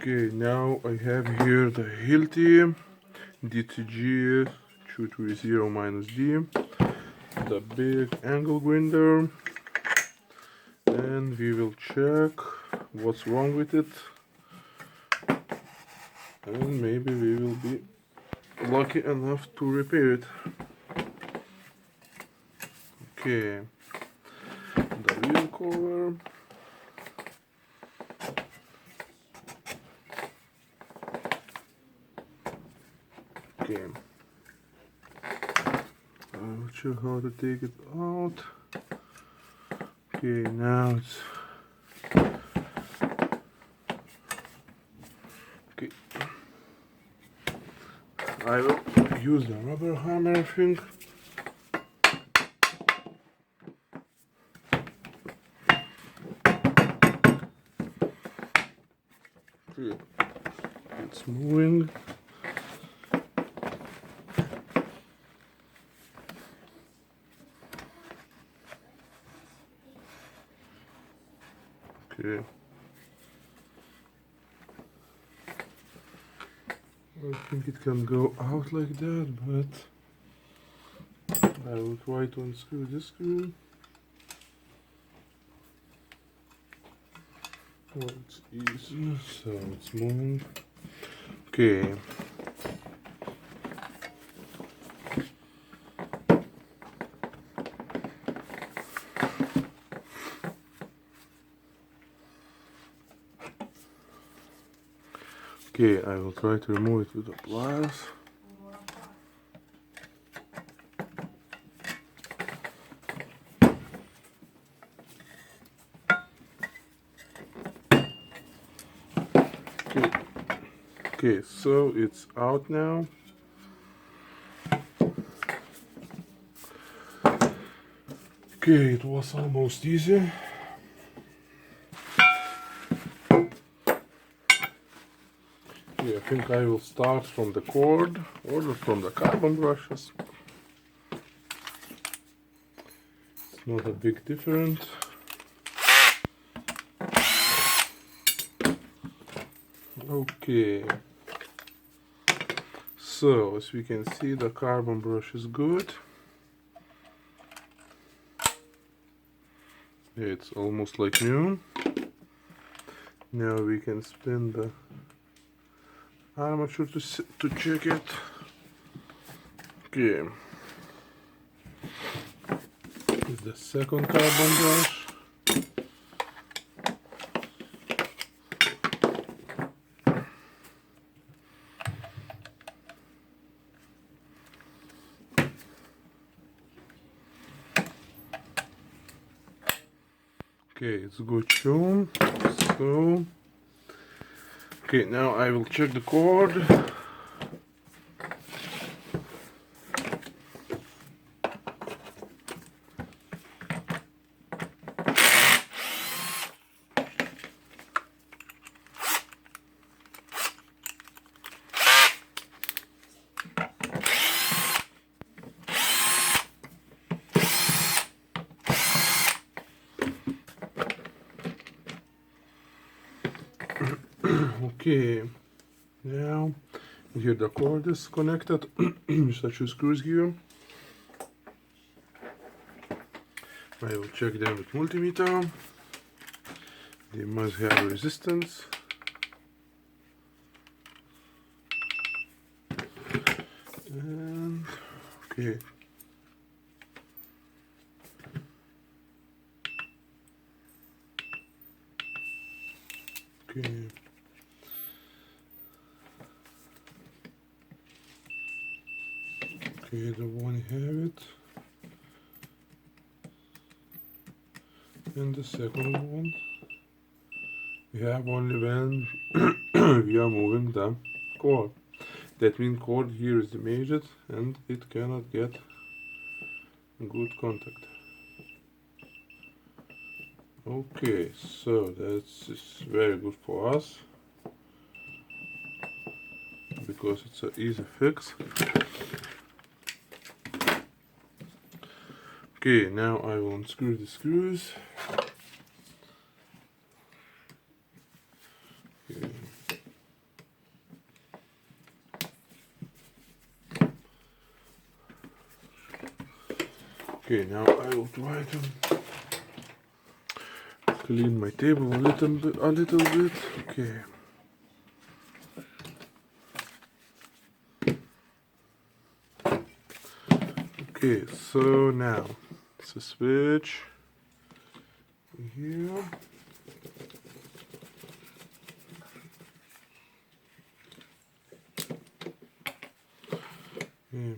Okay, now I have here the Hilti DCG 230-D, the big angle grinder, and we will check what's wrong with it, and maybe we will be lucky enough to repair it. Okay, the wheel cover. Okay, I'll show how to take it out. Okay, now it's okay. I will use the rubber hammer thing. Okay, it's moving. Okay. I think it can go out like that, but I will try to unscrew this screw. Oh, it's easy, so it's moving. Okay. Okay, I will try to remove it with the pliers. Okay, so it's out now. Okay, it was almost easy. I think I will start from the cord or from the carbon brushes. It's not a big difference. Okay. So, as we can see, the carbon brush is good. It's almost like new. Now we can spin the armature to check it. Okay. It's the second carbon brush. Okay, it's good shown. So, okay, now I will check the cord. Okay, now here the cord is connected. Such a screws here. I will check them with multimeter. They must have resistance. And okay. Okay. Okay, the one have it. And the second one we have only when we are moving the cord. That means cord here is damaged and it cannot get good contact. Okay, so that's very good for us because it's an easy fix. Okay, now I will unscrew the screws. Okay. Okay, now I will try to clean my table a little bit. Okay. Okay, so now it's a switch here. Okay.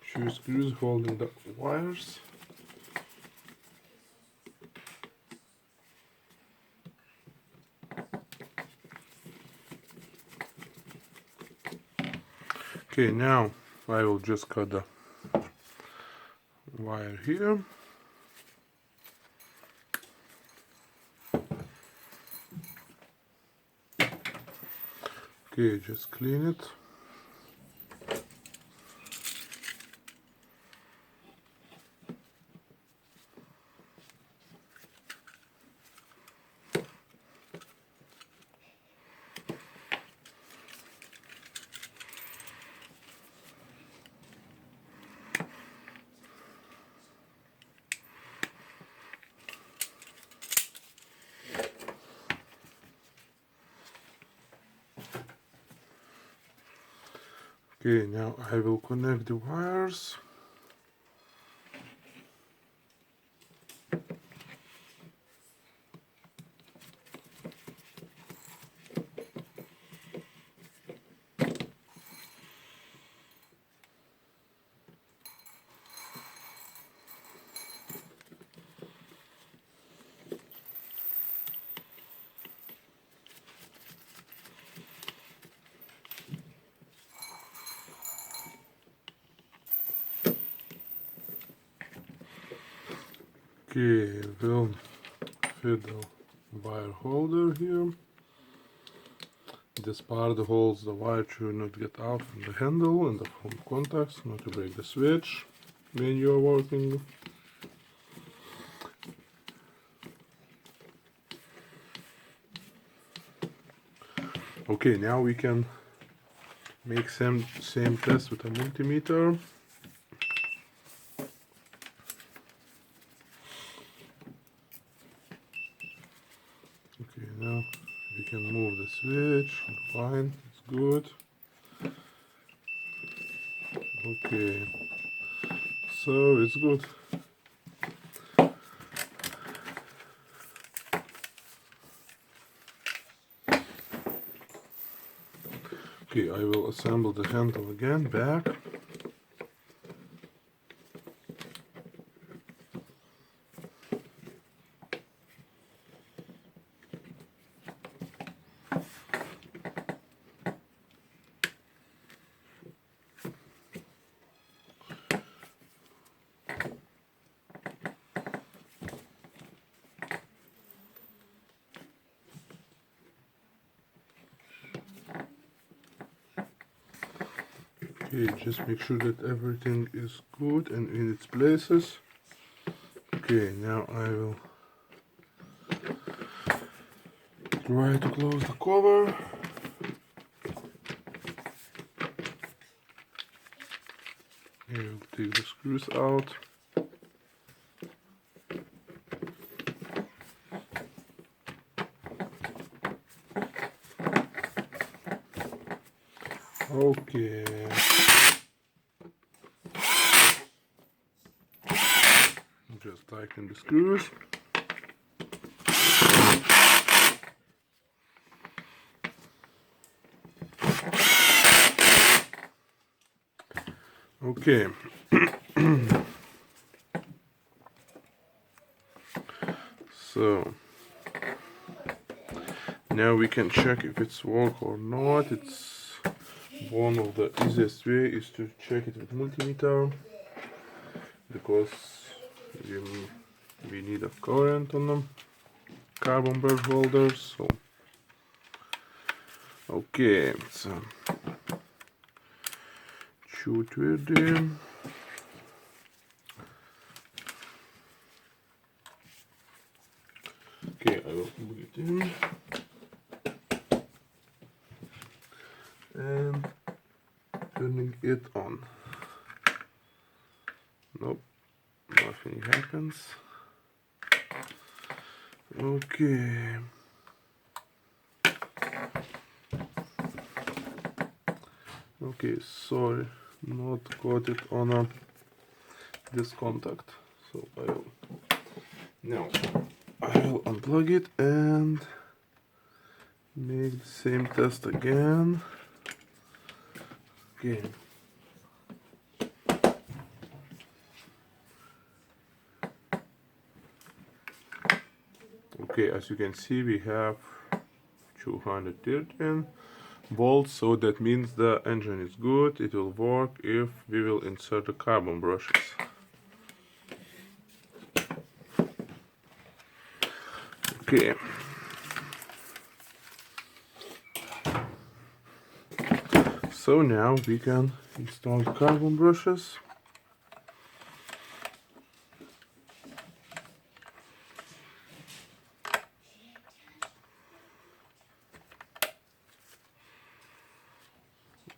Few screws holding the wires. Okay, now I will just cut the wire here. Okay, just clean it. Okay, now I will connect the wires. Okay, we'll fit the wire holder here. This part holds the wire to not get out from the handle and from contacts, not to break the switch when you are working. Okay, now we can make same test with a multimeter. Okay, now we can move the switch. Fine, it's good. Okay, so it's good. Okay, I will assemble the handle again back. Okay, just make sure that everything is good and in its places. Okay, now I will try to close the cover. Here we'll take the screws out. Okay. Just tighten the screws. Okay. So now we can check if it's work or not. It's one of the easiest way is to check it with multimeter, because we need a current on them carbon brush holders. So okay, so shoot with them. Okay, I will put it in and turning it on. Nope, nothing happens. Okay. Okay, sorry, not got it on this contact. So now I will unplug it and make the same test again. Okay. Okay, as you can see, we have 213 volts, so that means the engine is good. It will work if we will insert the carbon brushes. Okay. So now we can install the carbon brushes.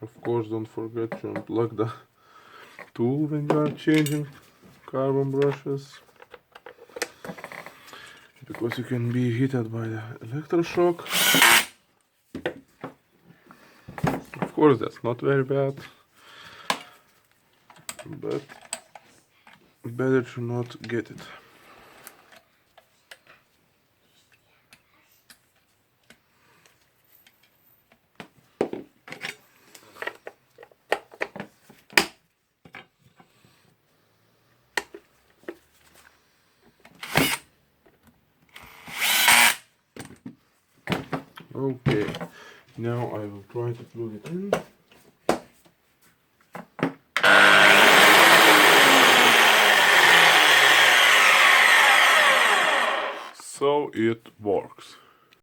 Of course, don't forget to unplug the tool when you are changing carbon brushes, because you can be hit by the electroshock. Of course, that's not very bad, but better to not get it. Okay, now I will try to plug it in. So it works.